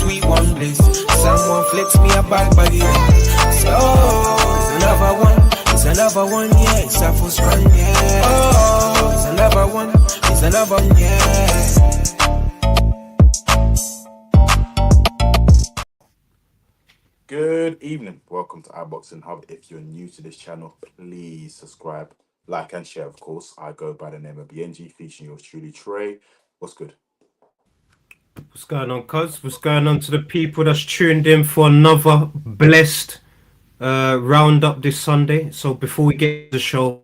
sweet one bliss. Someone flicks me a bad body. So, it's another one. It's another one, yeah. It's a full strong, yeah. Oh, it's another one. It's another one, yeah. Good evening. Welcome to iBoxingHub. If you're new to this channel, please subscribe, like, and share. Of course, I go by the name of BIYENGE, featuring yours truly, Tre. What's good? What's going on, cuz? What's going on to the people that's tuned in for another blessed roundup this Sunday? So before we get to the show,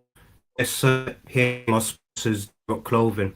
let's hear our sponsors, Rock Clothing.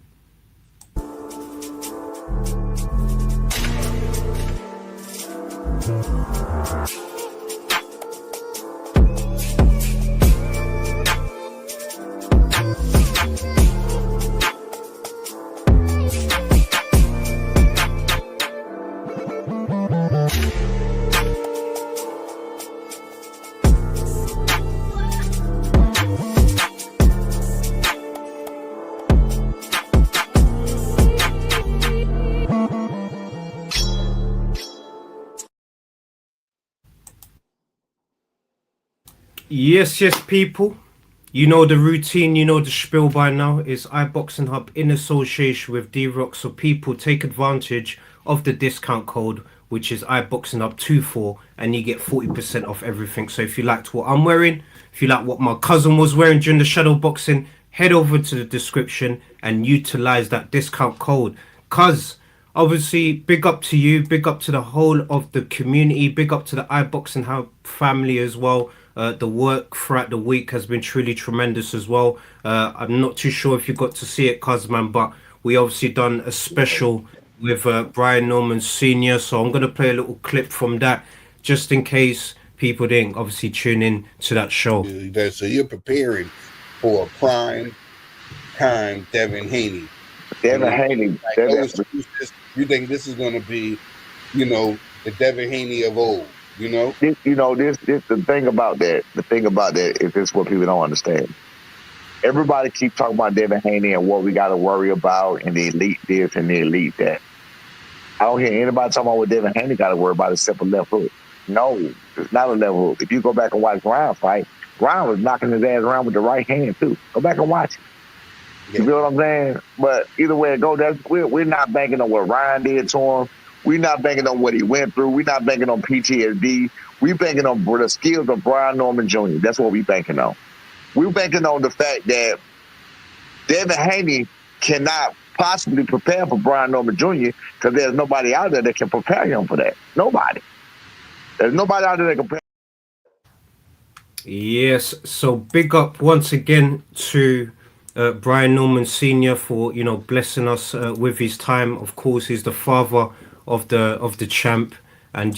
Yes, people. You know the routine, you know the spiel by now. It's iBoxingHub in association with D-Rock. So people, take advantage of the discount code, which is iBoxingHub24, and you get 40% off everything. So if you liked what I'm wearing, if you like what my cousin was wearing during the shadow boxing, head over to the description and utilize that discount code. Cuz obviously, big up to you, big up to the whole of the community, big up to the iBoxingHub family as well. The work throughout the week has been truly tremendous as well. I'm not too sure if you got to see it, Cosman, but we obviously done a special with Brian Norman Sr. So I'm going to play a little clip from that just in case people didn't obviously tune in to that show. So you're preparing for a prime time Devin Haney. Devin Haney. You think this is going to be, the Devin Haney of old? This the thing about that. The thing about that is this: what people don't understand. Everybody keep talking about Devin Haney and what we got to worry about, and the elite this and the elite that. I don't hear anybody talking about what Devin Haney got to worry about except a left hook. No, it's not a left hook. If you go back and watch Ryan fight, Ryan was knocking his ass around with the right hand too. Go back and watch it. You feel what I'm saying? But either way it goes, we're not banking on what Ryan did to him. We're not banking on what he went through. We're not banking on PTSD. We're banking on the skills of Brian Norman Jr. That's what we're banking on. We're banking on the fact that Devin Haney cannot possibly prepare for Brian Norman Jr. because there's nobody out there that can prepare him for that. Nobody. There's nobody out there that can prepare. Yes, so big up once again to Brian Norman Sr. for blessing us with his time. Of course, he's the father of the champ, and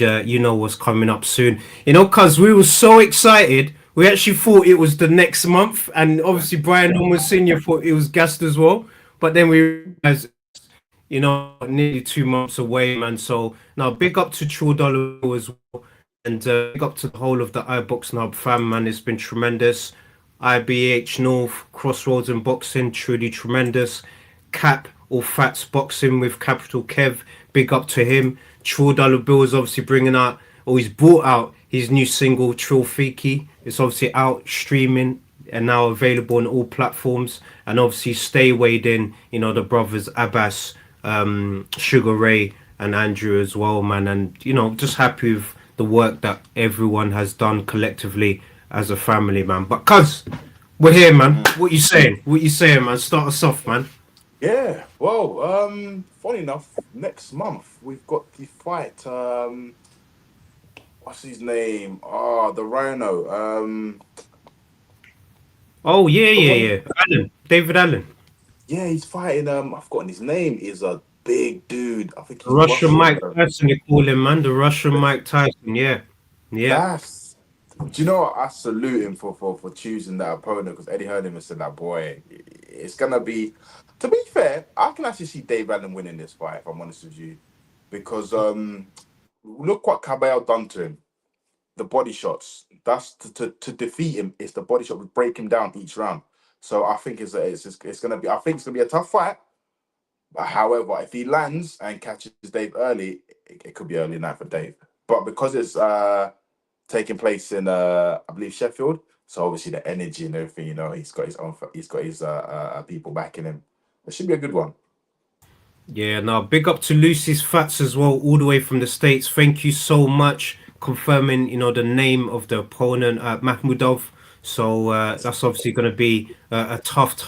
what's coming up soon. Cause we were so excited, we actually thought it was the next month, and obviously Brian Norman Sr. thought it was gassed as well. But then we realized, nearly 2 months away, man. So now big up to True Dollar as well, and big up to the whole of the iBoxingHub fam, man. It's been tremendous. IBH North, Crossroads and Boxing, truly tremendous. Cap or Fats Boxing with Capital Kev, big up to him. True Dollar Bill is obviously he's brought out his new single, Trill Fiki. It's obviously out streaming and now available on all platforms. And obviously stay weighed in, the brothers Abbas, Sugar Ray and Andrew as well, man. And, just happy with the work that everyone has done collectively as a family, man. But cuz, we're here, man. What you saying, man? Start us off, man. Yeah, well, funny enough, next month we've got the fight. What's his name? The Rhino. Oh yeah. David Allen. Yeah, he's fighting. I've forgotten his name. Is a big dude. I think he's Russian Mike Tyson, they call him, man. The Russian Mike Tyson. Yeah. Do you know what? I salute him for choosing that opponent, because Eddie heard him and said that, boy, it's gonna be. To be fair, I can actually see Dave Allen winning this fight, if I'm honest with you, because look what Cabello done to him. The body shots. That's to defeat him. It's the body shot would break him down each round. So I think it's gonna be. I think it's gonna be a tough fight. However, if he lands and catches Dave early, it could be early night for Dave. But because it's taking place in I believe Sheffield, so obviously the energy and everything, he's got his own, he's got his people backing him. It should be a good one. Yeah, now big up to Lucy's Fats as well, all the way from the States. Thank you so much, confirming, the name of the opponent, Mahmudov. So that's obviously going to be a tough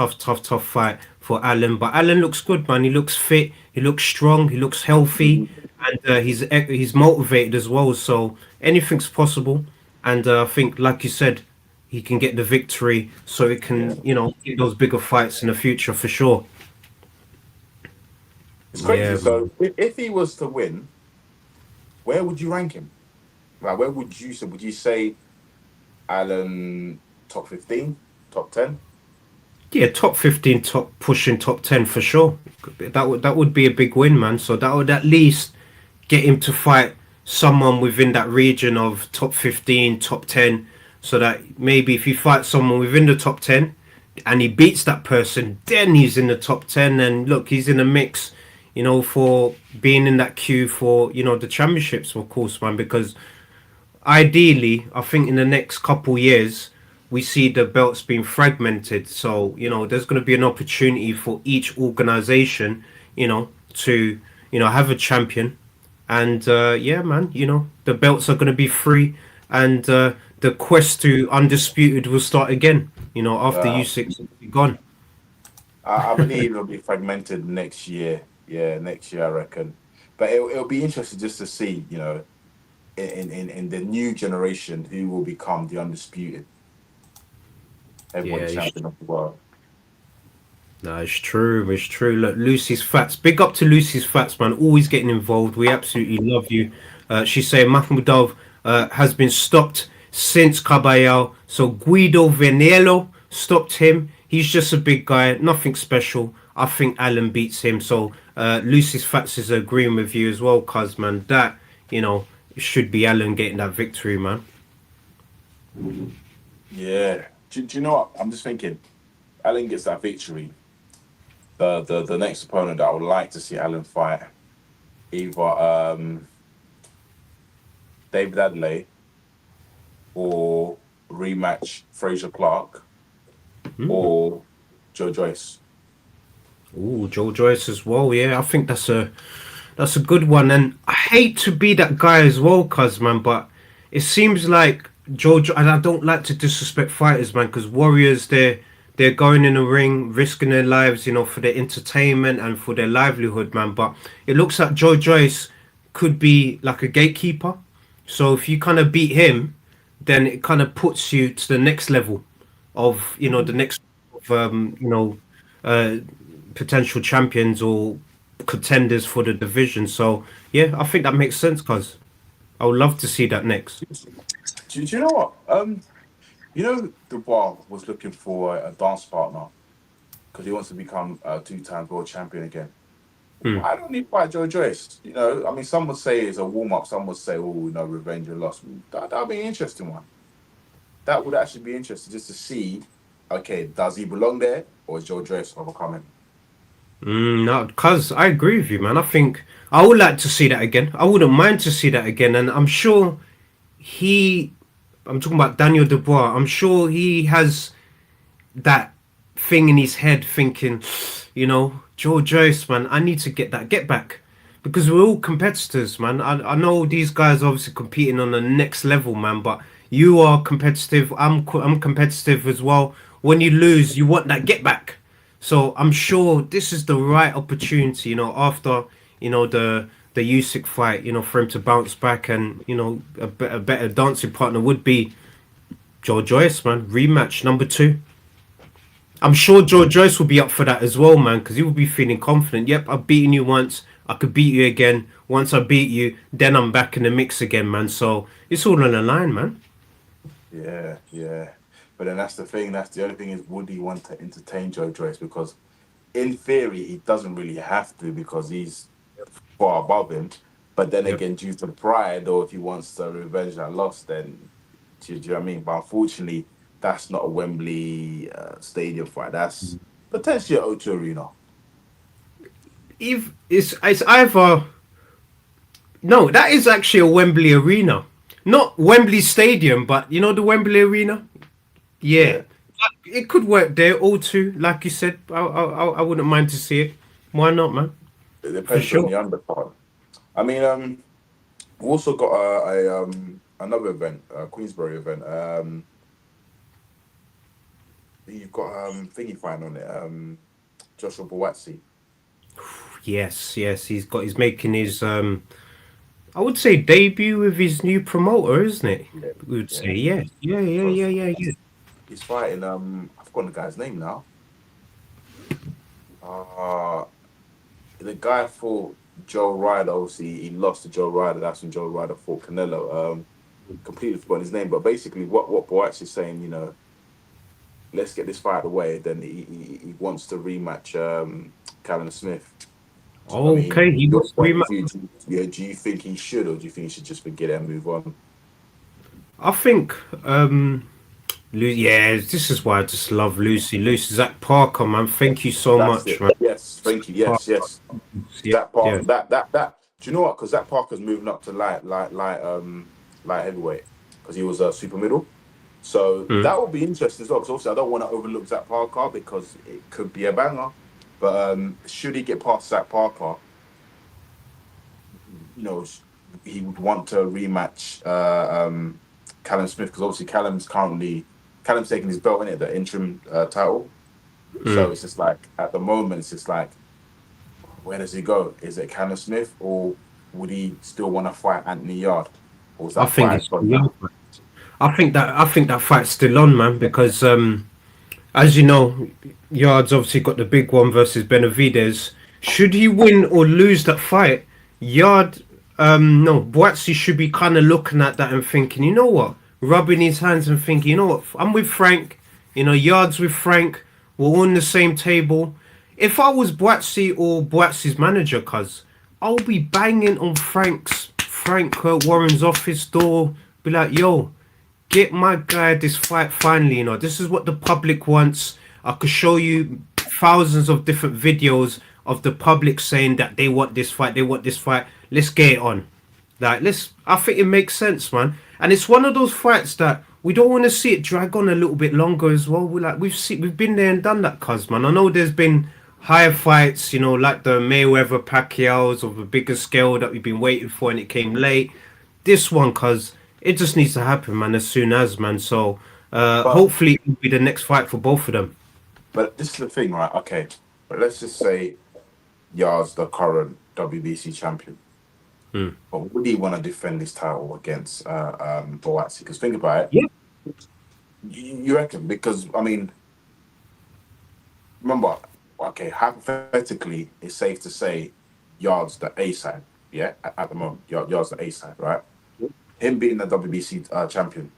fight for Alan. But Alan looks good, man. He looks fit. He looks strong. He looks healthy, and he's motivated as well. So anything's possible. And I think, like you said, he can get the victory, so it can, get those bigger fights in the future for sure. It's crazy. Yeah, So if he was to win, where would you rank him? Like, where would you say? Would you say Alan top 15, top 10? yeah, top 15, top pushing top 10 for sure. That would be a big win, man. So that would at least get him to fight someone within that region of top 15, top 10, so that maybe if he fights someone within the top 10 and he beats that person, then he's in the top 10, and look, he's in the mix, for being in that queue for, the championships, of course, man, because ideally, I think in the next couple years, we see the belts being fragmented. So, there's going to be an opportunity for each organization, to, have a champion. And yeah, man, the belts are going to be free, and the quest to undisputed will start again, after U6 will be gone. I believe it'll be fragmented next year. Yeah, next year I reckon. But it'll be interesting just to see, in the new generation who will become the undisputed heavyweight champion of the world. No, it's true. It's true. Look, Lucy's Fats. Big up to Lucy's Fats, man. Always getting involved. We absolutely love you. She's saying Mahmudov has been stopped since Caballero. So Guido Venielo stopped him. He's just a big guy. Nothing special. I think Alan beats him. So Lucy's Fats is agreeing with you as well, cuz, man. That, it should be Alan getting that victory, man. Yeah. Do you know what? I'm just thinking, Alan gets that victory. The next opponent that I would like to see Alan fight, either David Adley or rematch Fraser Clark or Joe Joyce. Ooh, Joe Joyce as well. Yeah, I think that's a good one. And I hate to be that guy as well, cuz, man, but it seems like and I don't like to disrespect fighters, man, because warriors, they're going in the ring, risking their lives, for their entertainment and for their livelihood, man. But it looks like Joe Joyce could be like a gatekeeper. So if you kind of beat him, then it kind of puts you to the next level of, the next, potential champions or contenders for the division. So yeah, I think that makes sense, cuz I would love to see that next. Do you know what? Dubois was looking for a dance partner because he wants to become a 2-time world champion again. Why don't he fight Joe Joyce? I mean, some would say it's a warm-up. Some would say, revenge or loss. That'd be an interesting one. That would actually be interesting just to see, okay, does he belong there or is Joe Joyce overcoming? No, cuz I agree with you, man. I think I would like to see that again. I wouldn't mind to see that again. And I'm sure I'm talking about Daniel Dubois. I'm sure he has that thing in his head thinking, Joe Joyce, man, I need to get that get back, because we're all competitors, man. I know these guys are obviously competing on the next level, man, but you are competitive. I'm competitive as well. When you lose, you want that get back. So I'm sure this is the right opportunity, after, the Usyk fight, for him to bounce back, and, a better dancing partner would be Joe Joyce, man. Rematch number 2. I'm sure Joe Joyce will be up for that as well, man, because he will be feeling confident. Yep, I've beaten you once. I could beat you again. Once I beat you, then I'm back in the mix again, man. So it's all on the line, man. Yeah. But then that's the thing. That's the only thing is, would he want to entertain Joe Joyce? Because in theory, he doesn't really have to, because he's far above him. But then again, due to pride, or if he wants to revenge that loss, then do you know what I mean? But unfortunately, that's not a Wembley stadium fight. That's potentially an O2 Arena. if it's either no, that is actually a Wembley Arena, not Wembley Stadium, but you know the Wembley Arena. Yeah, it could work there. All two, like you said, I wouldn't mind to see it. Why not, man? It For depends on sure. the undercard. I mean, we also got another event, a Queensbury event. You've got thingy fighting on it. Joshua Buatsi. Yes, he's making his I would say debut with his new promoter, isn't it? Yeah, We would say, yeah. So yeah. he's fighting. I've forgotten the guy's name now. The guy fought Joe Ryder. Obviously, he lost to Joe Ryder. That's when Joe Ryder fought Canelo. Completely forgotten his name, but basically, what Boat's is saying, let's get this fight out of the way. Then he wants to rematch Callum Smith. I mean, Okay, he your was point of rematch. view, do you think he should, or do you think he should just forget it and move on? I think yeah, this is why I just love Lucy. Zach Parker, man. Thank you so That's much, it. man. Yes, thank you. Yes, yes. Yeah, That part, yeah. that. Do you know what? Because that Parker's moving up to light heavyweight because he was a super middle. So Mm. that will be interesting as well. Because obviously, I don't want to overlook Zach Parker because it could be a banger. But should he get past Zach Parker, he would want to rematch Callum Smith because obviously Callum's taking his belt in it, the interim title. So it's just like at the moment, it's just like, where does he go? Is it Callum Smith or would he still want to fight Anthony Yard? Or is I that think fight it's gone now? I think that fight's still on, man, because as you know, Yard's obviously got the big one versus Benavidez. Should he win or lose that fight, Yard, no, Boatsi should be kind of looking at that and thinking, you know what, rubbing his hands and thinking, you know what, I'm with Frank, Yard's with Frank, we're all on the same table. If I was Boatsi or Boatsi's manager, cuz I'll be banging on Frank Warren's office door, be like, yo, get my guy this fight finally. This is what the public wants. I could show you thousands of different videos of the public saying that they want this fight, let's get it on. I think it makes sense, man. And it's one of those fights that we don't want to see it drag on a little bit longer as well. We've been there and done that, cuz, man. I know there's been higher fights, like the Mayweather Pacquiao's of a bigger scale that we've been waiting for and it came late. This one, cuz, it just needs to happen, man, as soon as, man. So But hopefully it'll be the next fight for both of them. but this is the thing, right? Okay, but let's just say Yard's the current WBC champion. But would he want to defend his title against Boatsi? Because think about it, Yeah. you reckon? Because I mean, remember, okay, hypothetically, it's safe to say Yard's the A side. Yeah, at the moment, Yard's the A side, right? Him being the WBC champion,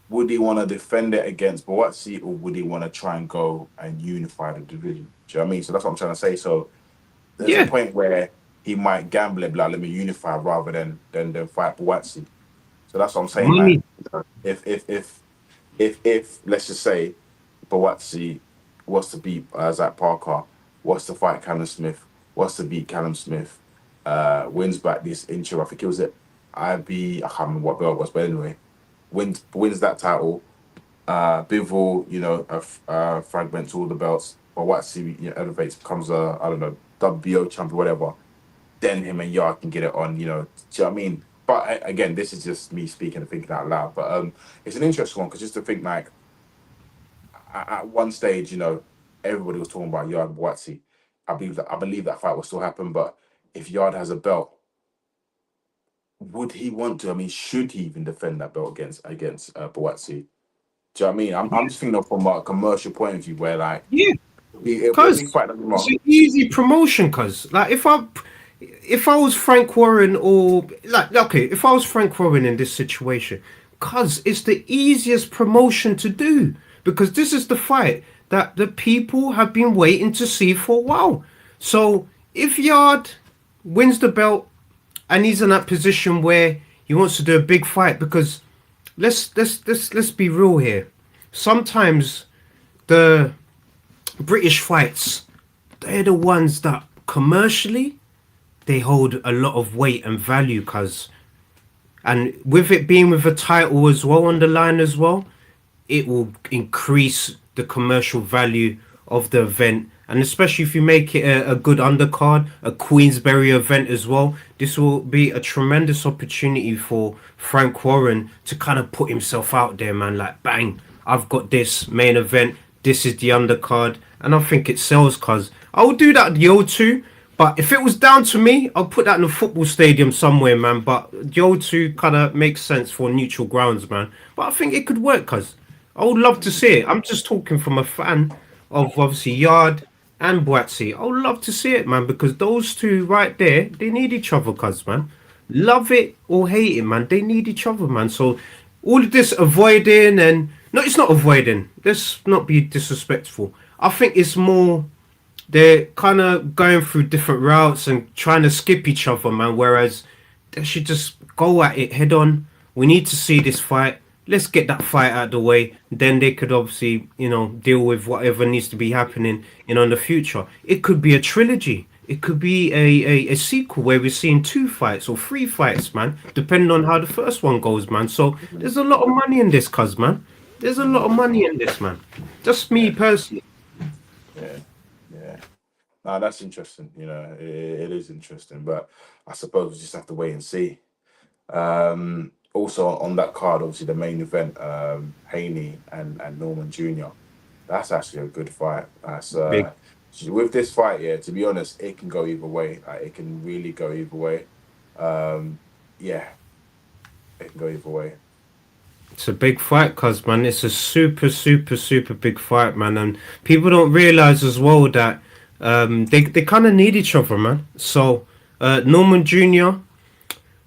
would he want to defend it against Boatsi, or would he want to try and go and unify the division? Do you know what I mean? So that's what I'm trying to say. So there's a Yeah. point where he might gamble it, like, let me unify rather than fight Boatsi. So that's what I'm saying. Like, Money. if let's just say Boatsi was to beat Zach Parker, was to fight Callum Smith, was to beat Callum Smith, wins back this interim. I think it was it. I can't remember what belt it was, but anyway, wins that title. Bivol, fragments all the belts. Boatsi, elevates, becomes a, I don't know, WBO champion, whatever. Then him and Yard can get it on. Do you know what I mean? But again, this is just me speaking and thinking out loud. But it's an interesting one because just to think, like, at one stage, everybody was talking about Yard and Boatsi. I believe that fight will still happen. But if Yard has a belt, would he want to? I mean, should he even defend that belt against Boatsi? Do you know what I mean? I'm just thinking of from a commercial point of view where, like, Yeah. if he Cause fight them it's wrong, an easy promotion. Cause like if I was Frank Warren or like okay, if I was Frank Warren in this situation, cause it's the easiest promotion to do because this is the fight that the people have been waiting to see for a while. So if Yard wins the belt and he's in that position where he wants to do a big fight, because let's be real here. Sometimes the British fights they're the ones that commercially they hold a lot of weight and value, cuz. And with it being with a title as well on the line as well, it will increase the commercial value of the event. And especially if you make it a good undercard, a Queensberry event as well, this will be a tremendous opportunity for Frank Warren to kind of put himself out there, man. Like, bang, I've got this main event. This is the undercard. And I think it sells, cuz I will do that at the O2. But if it was down to me, I'll put that in a football stadium somewhere, man. But the O2 kind of makes sense for neutral grounds, man. But I think it could work, cuz I would love to see it. I'm just talking from a fan of obviously Yard and Boatsy. I would love to see it, man, because those two right there, they need each other, cuz, man. Love it or hate it, man. They need each other, man. So all of this avoiding and no, it's not avoiding. Let's not be disrespectful. I think it's more they're kind of going through different routes and trying to skip each other, man. Whereas they should just go at it head on. We need to see this fight. Let's get that fight out of the way. Then they could obviously, deal with whatever needs to be happening, in the future. It could be a trilogy. It could be a sequel where we're seeing 2 fights or 3 fights, man, depending on how the first one goes, man. So there's a lot of money in this, cuz, man. There's a lot of money in this, man. Just me personally. Yeah. No, that's interesting. It is interesting, but I suppose we just have to wait and see. Also on that card, obviously the main event, Haney and Norman Jr. That's actually a good fight. That's Big. with this fight, yeah. To be honest, it can go either way. It can really go either way. Yeah, it can go either way. It's a big fight, cuz, man. It's a super, super, super big fight, man. And people don't realize as well that they kind of need each other, man. So Norman Jr.,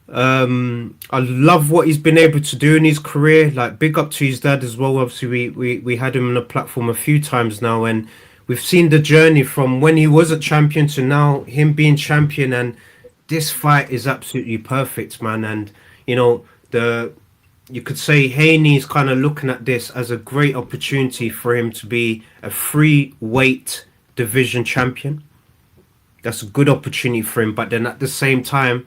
I love what he's been able to do in his career. Like, big up to his dad as well. Obviously, we had him on the platform a few times now, and we've seen the journey from when he was a champion to now him being champion. And this fight is absolutely perfect, man. And you could say Haney's kind of looking at this as a great opportunity for him to be a free weight division champion. That's a good opportunity for him. But then at the same time,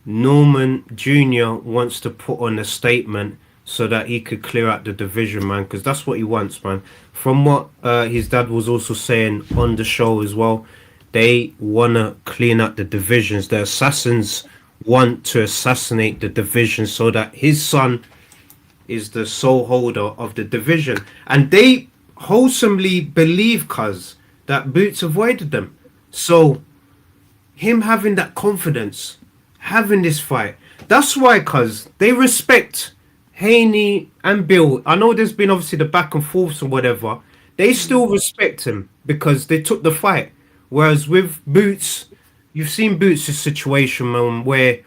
Norman Jr. wants to put on a statement so that he could clear out the division, man, because that's what he wants, man. From what his dad was also saying on the show as well, they want to clean up the divisions. The assassins want to assassinate the division so that his son is the sole holder of the division. And they wholesomely believe, cuz, that Boots avoided them. So him having that confidence, having this fight, that's why, cuz, they respect Haney and Bill. I know there's been obviously the back and forths or whatever. They still respect him because they took the fight. Whereas with Boots, you've seen Boots' situation, man, where,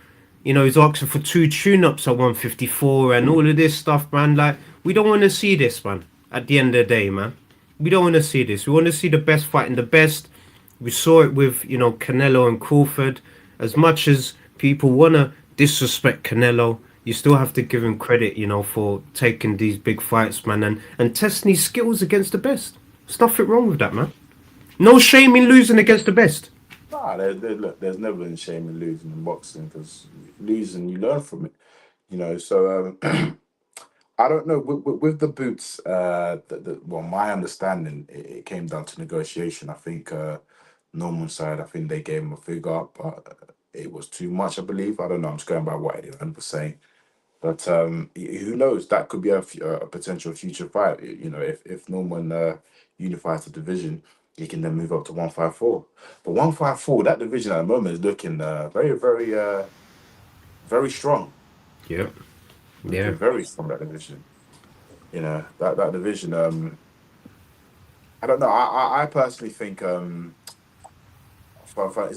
he's asking for 2 tune-ups at 154 and all of this stuff, man. Like, we don't want to see this, man, at the end of the day, man. We don't want to see this. We want to see the best fighting the best. We saw it with, Canelo and Crawford. As much as people want to disrespect Canelo, you still have to give him credit, for taking these big fights, man, and testing his skills against the best. There's nothing wrong with that, man. No shame in losing against the best. Nah, look, there's never been shame in losing in boxing because losing, you learn from it. So I don't know with the Boots. Well, my understanding, it came down to negotiation. I think Norman's side, I think they gave him a figure, but it was too much, I believe. I don't know. I'm just going by what Eddie was saying. But who knows? That could be a potential future fight. If Norman unifies the division, he can then move up to 154. But 154, that division at the moment is looking very, very, very strong. Yeah. Looking very strong, that division. That division. I don't know. I personally think. Is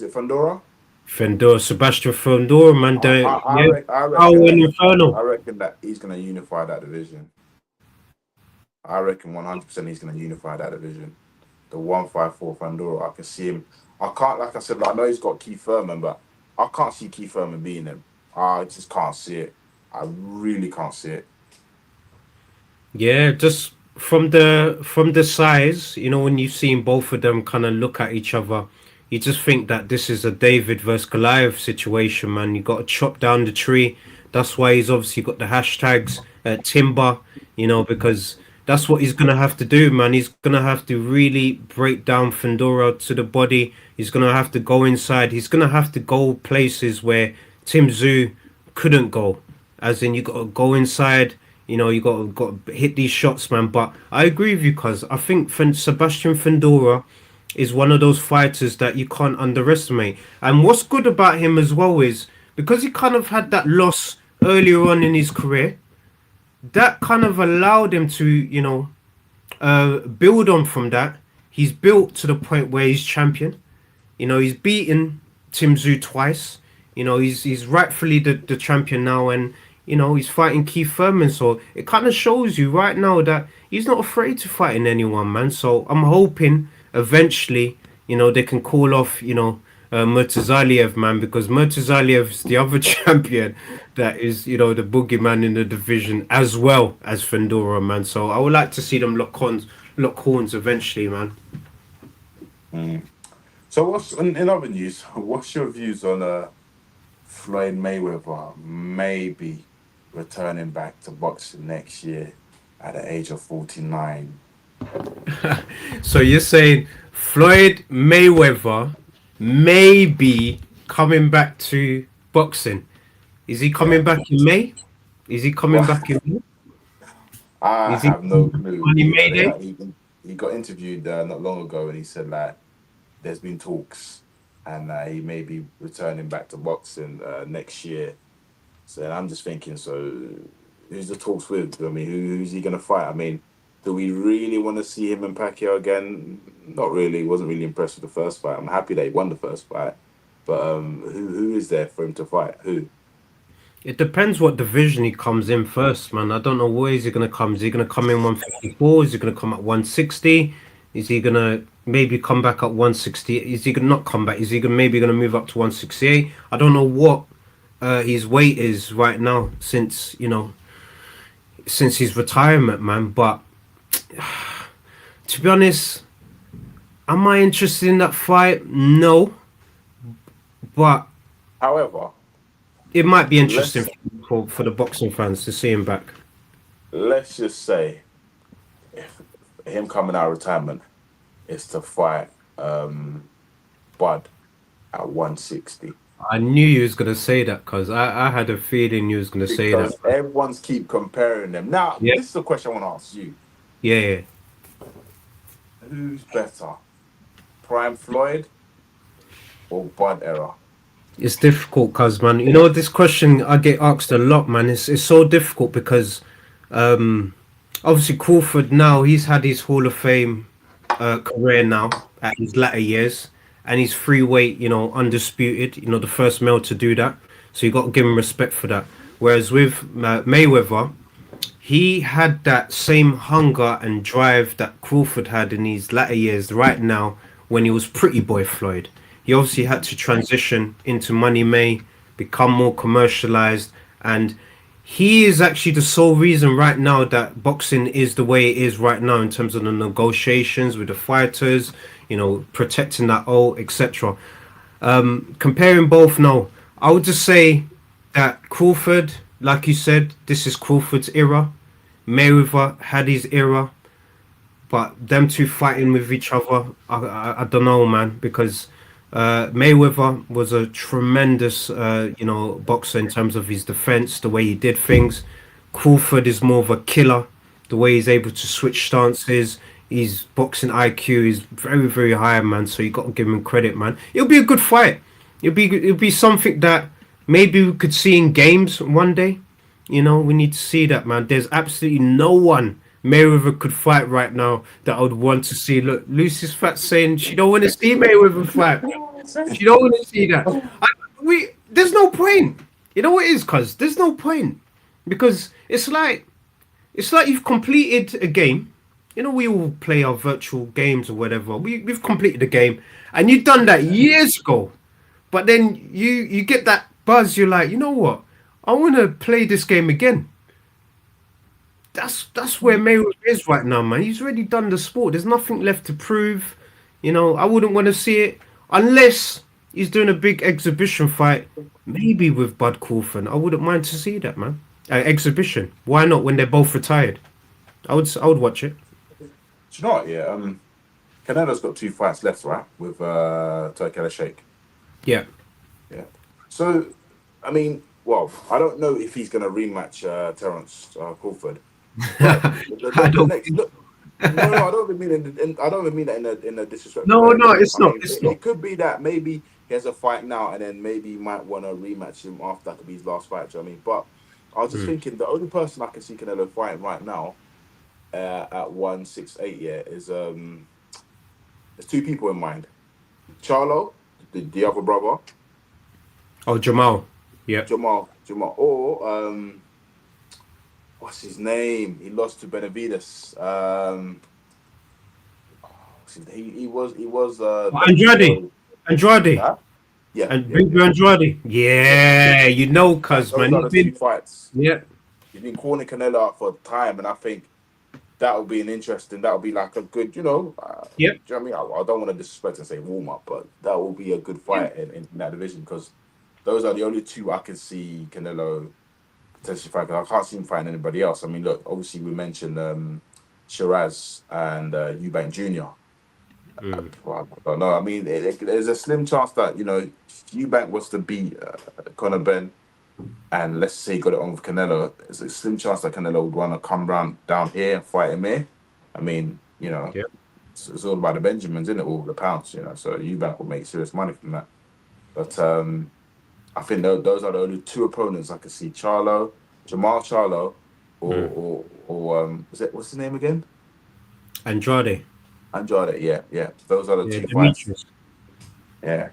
it Fandora? Sebastian Fandora, man. I reckon that he's going to unify that division. I reckon 100% he's going to unify that division. The 154 Fandora, I can see him. I can't, like I said, I know he's got Keith Thurman, but I can't see Keith Thurman beating him. I just can't see it. I really can't see it. Yeah, just from the size, you know, when you've seen both of them kind of look at each other, you just think that this is a David versus Goliath situation, man. You got to chop down the tree. That's why he's obviously got the hashtags timber, you know, because that's what he's gonna have to do, man. He's gonna have to really break down Fandora to the body. He's gonna have to go inside. He's gonna have to go places where Tim Zoo couldn't go. As in, you got to go inside. You know, you got to hit these shots, man. But I agree with you, cuz I think Sebastian Fandora is one of those fighters that you can't underestimate. And what's good about him as well is because he kind of had that loss earlier on in his career, that kind of allowed him to, you know, build on from that. He's built to the point where he's champion. You know, he's beaten Tim Zoo twice. You know, he's rightfully the champion now, and you know he's fighting Keith Thurman. So it kind of shows you right now that he's not afraid to fighting anyone, man. So I'm hoping eventually, you know, they can call off, you know, Murtazaliev, man, because Murtazaliev is the other champion that is, you know, the boogeyman in the division as well as Fandora, man. So I would like to see them lock horns eventually, man. So what's in other news? What's your views on Floyd Mayweather maybe returning back to boxing next year at the age of 49? So you're saying Floyd Mayweather may be coming back to boxing? Is he coming back in May? Is he coming back in May? I have no clue. May He got interviewed not long ago, and he said like there's been talks, and he may be returning back to boxing next year. So I'm just thinking, so who's the talks with? I mean, who's he gonna fight? I mean, do we really want to see him and Pacquiao again? Not really. Wasn't really impressed with the first fight. I'm happy that he won the first fight, but who is there for him to fight? Who? It depends what division he comes in first, man. I don't know where is he gonna come. Is he gonna come in 154? Is he gonna come at 160? Is he gonna maybe come back at 160? Is he gonna not come back? Is he maybe gonna move up to 168? I don't know what his weight is right now since, you know, since his retirement, man. But to be honest, am I interested in that fight? No. But however, it might be interesting for the boxing fans to see him back. Let's just say, if him coming out of retirement is to fight Bud at 160. I knew you was gonna say that because I had a feeling you was gonna say that. Everyone's keep comparing them. Now, This is the question I want to ask you. Yeah. Who's better, Prime Floyd or Bud era? It's difficult because, man, you know, this question I get asked a lot, man. It's so difficult because obviously Crawford now, he's had his Hall of Fame career now at his latter years, and he's free weight, you know, undisputed, you know, the first male to do that. So you got to give him respect for that. Whereas with Mayweather, he had that same hunger and drive that Crawford had in his latter years right now when he was Pretty Boy Floyd. He obviously had to transition into Money May, become more commercialized, and he is actually the sole reason right now that boxing is the way it is right now in terms of the negotiations with the fighters, you know, protecting that O, etc. Comparing both, no, I would just say that Crawford, like you said, this is Crawford's era. Mayweather had his era, but them two fighting with each other, I don't know, man, because Mayweather was a tremendous, you know, boxer in terms of his defense, the way he did things. Crawford is more of a killer, the way he's able to switch stances. His boxing IQ is very, very high, man. So you got to give him credit, man. It'll be a good fight. It'll be something that maybe we could see in games one day. You know, we need to see that, man. There's absolutely no one Mayweather could fight right now that I would want to see. Look, Lucy's fat saying she don't want to see Mayweather fight. She don't want to see that. There's no point. You know what it is, cuz there's no point, because it's like you've completed a game. You know, we all play our virtual games or whatever. We've completed a game, and you've done that years ago. But then you get that buzz. You're like, you know what? I want to play this game again. that's where Mayweather is right now, man. He's already done the sport. There's nothing left to prove. I wouldn't want to see it unless he's doing a big exhibition fight, maybe with Bud Crawford. I wouldn't mind to see that, man. Exhibition. Why not when they're both retired? I would watch it. Do you know what? Yeah, Canelo's got 2 fights left, right, with Turkey Shake. Yeah. Yeah. So, I mean, well, I don't know if he's going to rematch Terence Crawford. But I don't. no, I don't even mean I don't even mean that in a disrespectful No, way. no, it's I not. mean, It's not. it could be that maybe he has a fight now, and then maybe he might want to rematch him after that could be his last fight. Do you know what I mean? But I was just thinking the only person I can see Canelo fighting right now at 168, yeah, is there's 2 people in mind. Charlo, the other brother, Oh, Jamal. Yeah. Jamal, or what's his name? He lost to Benavides. He was Andrade. Andrade. huh? Yeah, And yeah, Big yeah. Andrade. Yeah. Yeah, cuz, Those man. are He's the two been. fights. Yeah. He's been calling Canelo out for time, and I think that would be that would be like a good, Yep. do you know what I mean? I don't want to disrespect and say warm up, but that will be a good Yeah. fight in that division because those are the only 2 I can see Canelo potentially fight. 'Cause I can't see him fighting anybody else. I mean, look, obviously we mentioned Shiraz and Eubank Jr. Mm. Well, I don't know. I mean, there's a slim chance that if Eubank was to beat Conor Ben, and let's say he got it on with Canelo, there's a slim chance that Canelo would want to come down here and fight him here. I mean, Yeah. it's all about the Benjamins, isn't it? All the pounds, So Eubank will make serious money from that. But I think those are the only 2 opponents I could see: Jamal Charlo, Mm. or what's his name again? Andrade. Andrade. Yeah, yeah. Those are the Yeah, 2 fights. Demetrius. Yeah.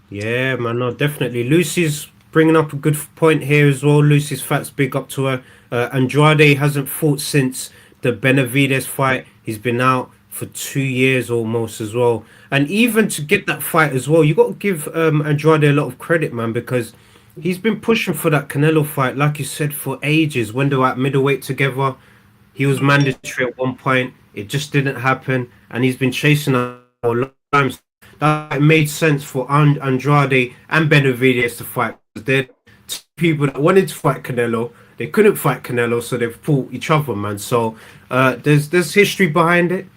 Yeah, man, no, definitely. Lucy's bringing up a good point here as well. Lucy's fats big up to her. Andrade hasn't fought since the Benavides fight. He's been out for 2 years almost as well. And even to get that fight as well, you got to give Andrade a lot of credit, man, because he's been pushing for that Canelo fight, like you said, for ages. When they were at middleweight together, he was mandatory at one point. It just didn't happen, and he's been chasing a long time. That made sense for Andrade and Benavides to fight. They're 2 people that wanted to fight Canelo. They couldn't fight Canelo, so they've fought each other, man. So there's history behind it.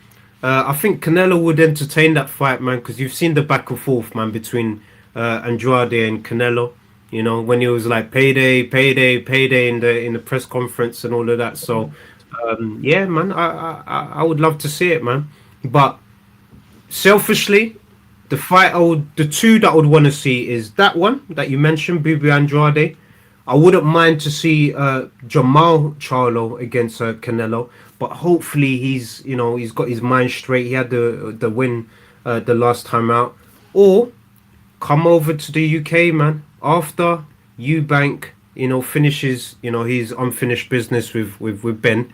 I think Canelo would entertain that fight, man, because you've seen the back and forth, man, between Andrade and Canelo. When he was like payday, payday, payday in the press conference and all of that. So yeah, man, I would love to see it, man. But selfishly, the 2 that I would want to see is that one that you mentioned, Bibi Andrade. I wouldn't mind to see Jamal Charlo against Canelo, but hopefully he's got his mind straight. He had the win the last time out, or come over to the UK, man. After Eubank, finishes his unfinished business with Ben.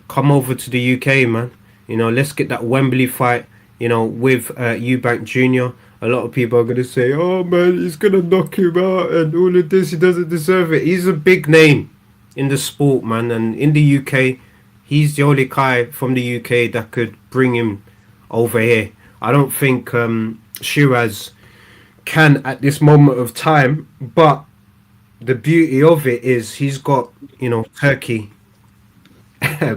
Come over to the UK, man. Let's get that Wembley fight. With Eubank Jr. A lot of people are going to say, oh man, he's going to knock him out and all of this. He doesn't deserve it. He's a big name in the sport, man. And in the UK, he's the only guy from the UK that could bring him over here. I don't think Shiraz can at this moment of time. But the beauty of it is he's got, Turkey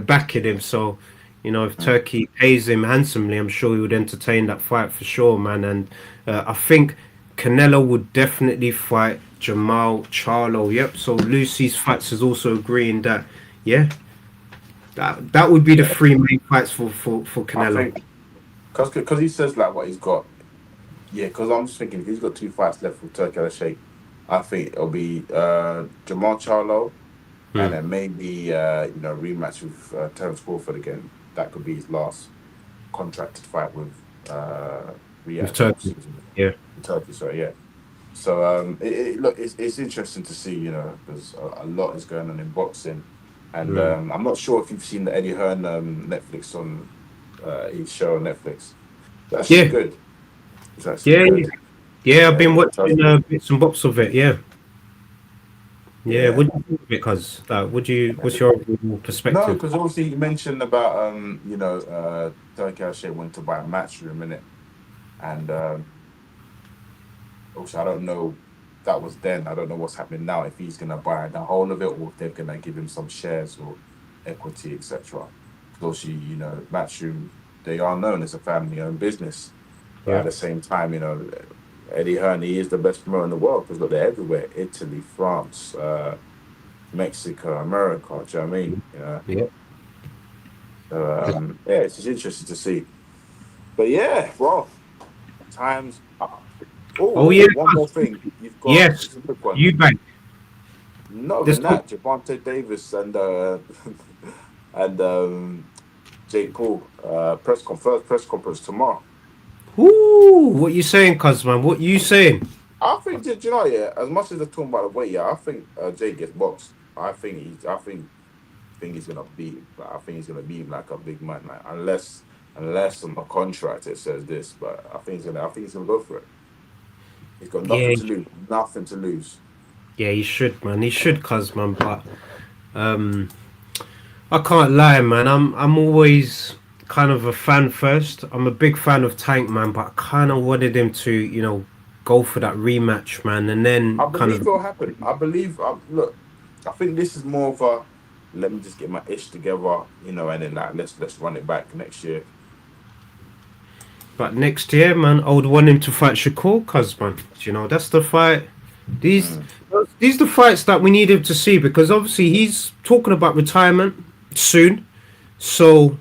backing him. So, if Turkey pays him handsomely, I'm sure he would entertain that fight for sure, man. And I think Canelo would definitely fight Jamal Charlo. Yep. So Lucy's fights is also agreeing that, yeah, that would be the 3 main fights for I Canelo. think because he says like what he's got. Yeah, because I'm just thinking if he's got 2 fights left with Turkey Shake, I think it'll be Jamal Charlo, and then maybe rematch with Terence Crawford again. That could be his last contracted fight with With Riyadh. Turkey. Yeah. Turkey, sorry, yeah. So look, it's interesting to see, because a lot is going on in boxing, and I'm not sure if you've seen the Eddie Hearn Netflix on his show on Netflix. It's actually Yeah. good. It's actually Yeah. good. Yeah. I've been Yeah, watching bits and bobs of it. Yeah. Yeah, what do you think of it? Cause what's your overall No, perspective? because obviously you mentioned about Turkey Al-Sheikh went to buy a Matchroom in it, and also I don't know that was then. I don't know what's happening now. If he's gonna buy the whole of it, or if they're gonna give him some shares or equity, etc. Because obviously, Matchroom, they are known as a family-owned business, but at Yeah, the same time, Eddie Hearn, he is the best promoter in the world because look, they're everywhere: Italy, France, Mexico, America. Do you know what I mean? yeah. So yeah, it's just interesting to see. But yeah, well, time's up. Oh Oh, yeah, one more thing. You've got yes. this is a quick one. Eubank. Not This even that, Javante Davis and and Jake Paul first press conference tomorrow. Ooh, what you saying, cuz man? What you saying? I think, do you know, yeah, as much as they're talking about the weight, yeah, I think Jake gets boxed. I think he's gonna beat him. Like, I think he's gonna beat him like a big man, like unless on the contract it says this, but I think he's gonna go for it. He's got Yeah, nothing to lose, nothing to lose. yeah, he should, man. He should, cuz man. But um, I can't lie, man. I'm always kind of a fan first. I'm a big fan of Tank, man, but I kind of wanted him to, go for that rematch, man, and then I kind believe of. it'll happen. I believe. Look, I think this is more of a let me just get my ish together, and then like let's run it back next year. But next year, man, I would want him to fight Shakur, cuz man. That's the fight. These Mm. these the fights that we need him to see because obviously he's talking about retirement soon. So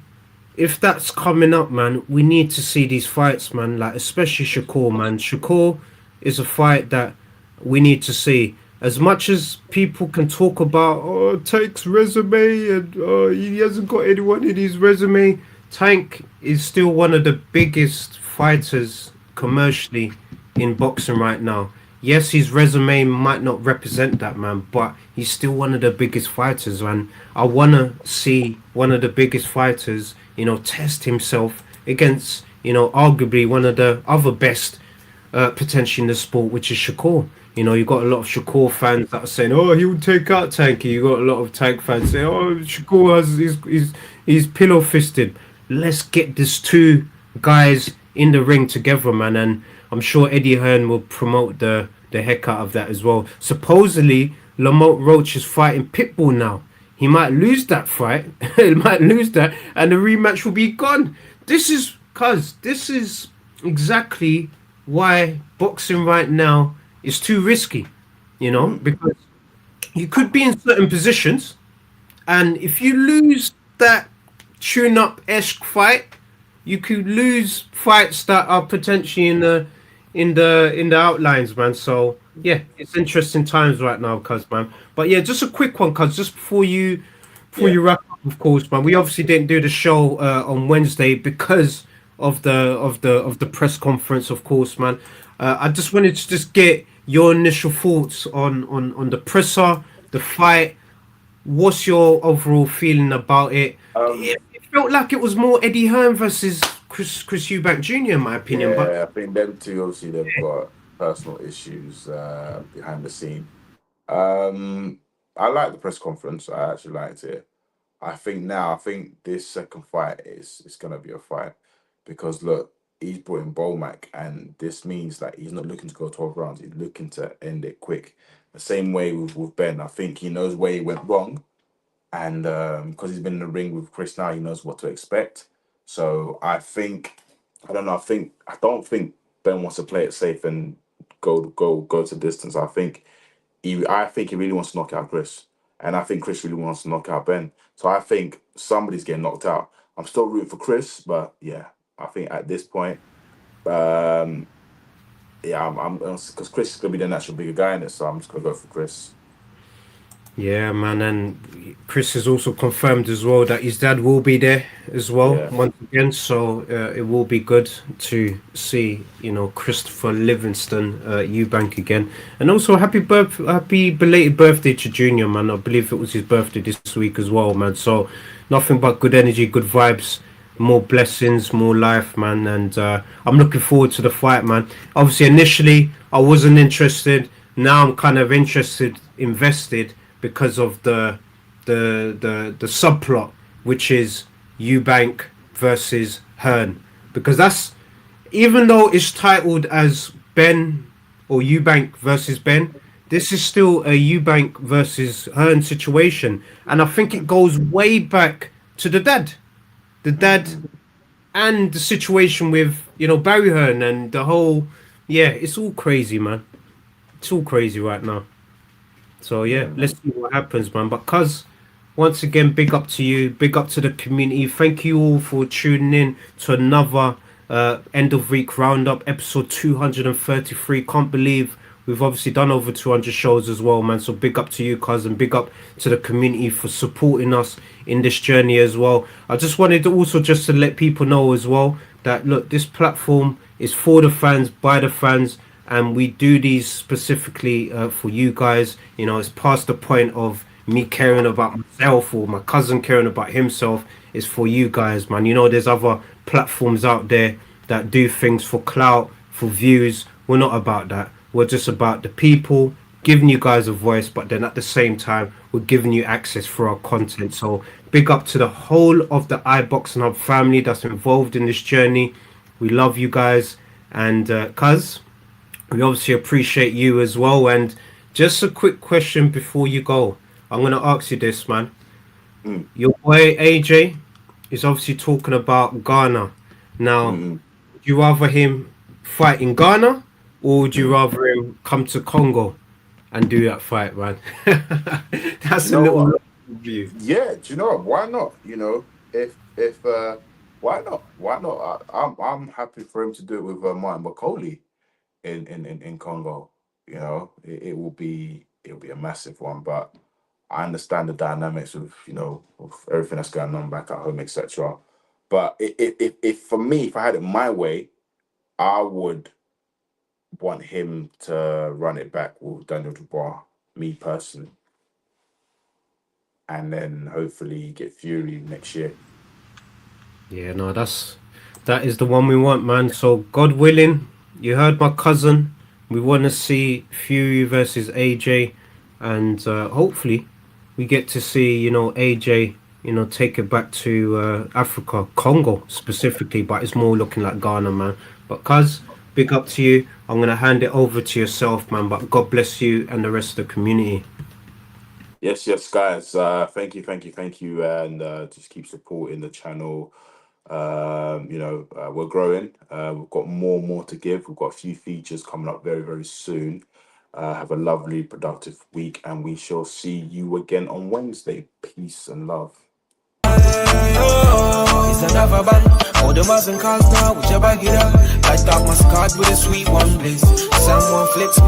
if that's coming up, man, we need to see these fights, man. Like especially Shakur, man. Shakur is a fight that we need to see. As much as people can talk about, Tank's resume and he hasn't got anyone in his resume, Tank is still one of the biggest fighters commercially in boxing right now. Yes, his resume might not represent that, man, but he's still one of the biggest fighters, man. I want to see one of the biggest fighters, test himself against, arguably one of the other best potentially in the sport, which is Shakur. You got a lot of Shakur fans that are saying, "Oh, he would take out Tanky." You got a lot of Tank fans saying, "Oh, Shakur he's pillow fisted." Let's get these two guys in the ring together, man, and I'm sure Eddie Hearn will promote the heck out of that as well. Supposedly, Lamont Roach is fighting Pitbull now. He might lose that fight. He might lose that, and the rematch will be gone. This is exactly why boxing right now is too risky, Mm. because you could be in certain positions, and if you lose that tune-up-esque fight, you could lose fights that are potentially in the outlines, man. So yeah, it's interesting times right now, cuz man. But yeah, just a quick one, cuz just before Yeah. you wrap up, of course, man. We obviously didn't do the show on Wednesday because of the press conference, of course, man. I just wanted to just get your initial thoughts on the presser, the fight. What's your overall feeling about it? Um. It felt like it was more Eddie Hearn versus Chris Eubank Jr. in my opinion, but Yeah. I think them two obviously they've got personal issues behind the scene. I like the press conference. I actually liked it. I think this second fight is gonna be a fight because look, he's brought in Bolmac, and this means that he's not looking to go 12 rounds. He's looking to end it quick. The same way with Ben. I think he knows where he went wrong, and because he's been in the ring with Chris now, he knows what to expect. So I don't know. I don't think Ben wants to play it safe and go to distance. I think he really wants to knock out Chris, and I think Chris really wants to knock out Ben. So I think somebody's getting knocked out. I'm still rooting for Chris, but yeah, I think at this point, um, yeah, I'm because Chris is gonna be the natural bigger guy in it, so I'm just gonna go for Chris. yeah, man, and Chris has also confirmed as well that his dad will be there as well Yeah, once again. So it will be good to see, Christopher Livingston, Eubank again, and also happy belated birthday to Junior, man. I believe it was his birthday this week as well, man. So nothing but good energy, good vibes, more blessings, more life, man. And I'm looking forward to the fight, man. Obviously, initially I wasn't interested. Now I'm kind of interested, invested because of the subplot, which is Eubank versus Hearn, because that's, even though it's titled as Ben or Eubank versus Ben, this is still a Eubank versus Hearn situation, and I think it goes way back to the dad, and the situation with Barry Hearn and the whole, it's all crazy, man. It's all crazy right now. So let's see what happens, man. But cuz, once again, big up to you, big up to the community. Thank you all for tuning in to another end of week roundup, episode 233. Can't believe we've obviously done over 200 shows as well, man. So big up to you, cuz, and big up to the community for supporting us in this journey as well. I just wanted to also just to let people know as well that, look, this platform is for the fans, by the fans, and we do these specifically for you guys. It's past the point of me caring about myself or my cousin caring about himself. It's for you guys, man. There's other platforms out there that do things for clout, for views. We're not about that. We're just about the people, giving you guys a voice, but then at the same time, we're giving you access for our content. So big up to the whole of the iBoxingHub family that's involved in this journey. We love you guys, and cuz, we obviously appreciate you as well. And just a quick question before you go. I'm going to ask you this, man. Your boy AJ is obviously talking about Ghana. Now, would you rather him fight in Ghana, or would you rather him come to Congo and do that fight, man? That's a little view. Yeah, do you know what? Why not? If why not? Why not? I'm happy for him to do it with Martin McCauley in Congo. It will be a massive one, but I understand the dynamics of of everything that's going on back at home, etc. But if for me, if I had it my way, I would want him to run it back with Daniel Dubois, me personally, and then hopefully get Fury next year. Yeah, no, that is the one we want, man. So God willing, you heard my cousin. We want to see Fury versus AJ, and hopefully we get to see AJ take it back to Africa, Congo specifically, but it's more looking like Ghana, man. But cuz, big up to you. I'm gonna hand it over to yourself, man. But God bless you and the rest of the community. Yes, guys. Thank you, and just keep supporting the channel. We're growing. We've got more to give. We've got a few features coming up very, very soon. Have a lovely, productive week, and we shall see you again on Wednesday. Peace and love. It's another band. All the Muslim cars now, whichever get up. I talk my card with a sweet one, please. Someone flicks me.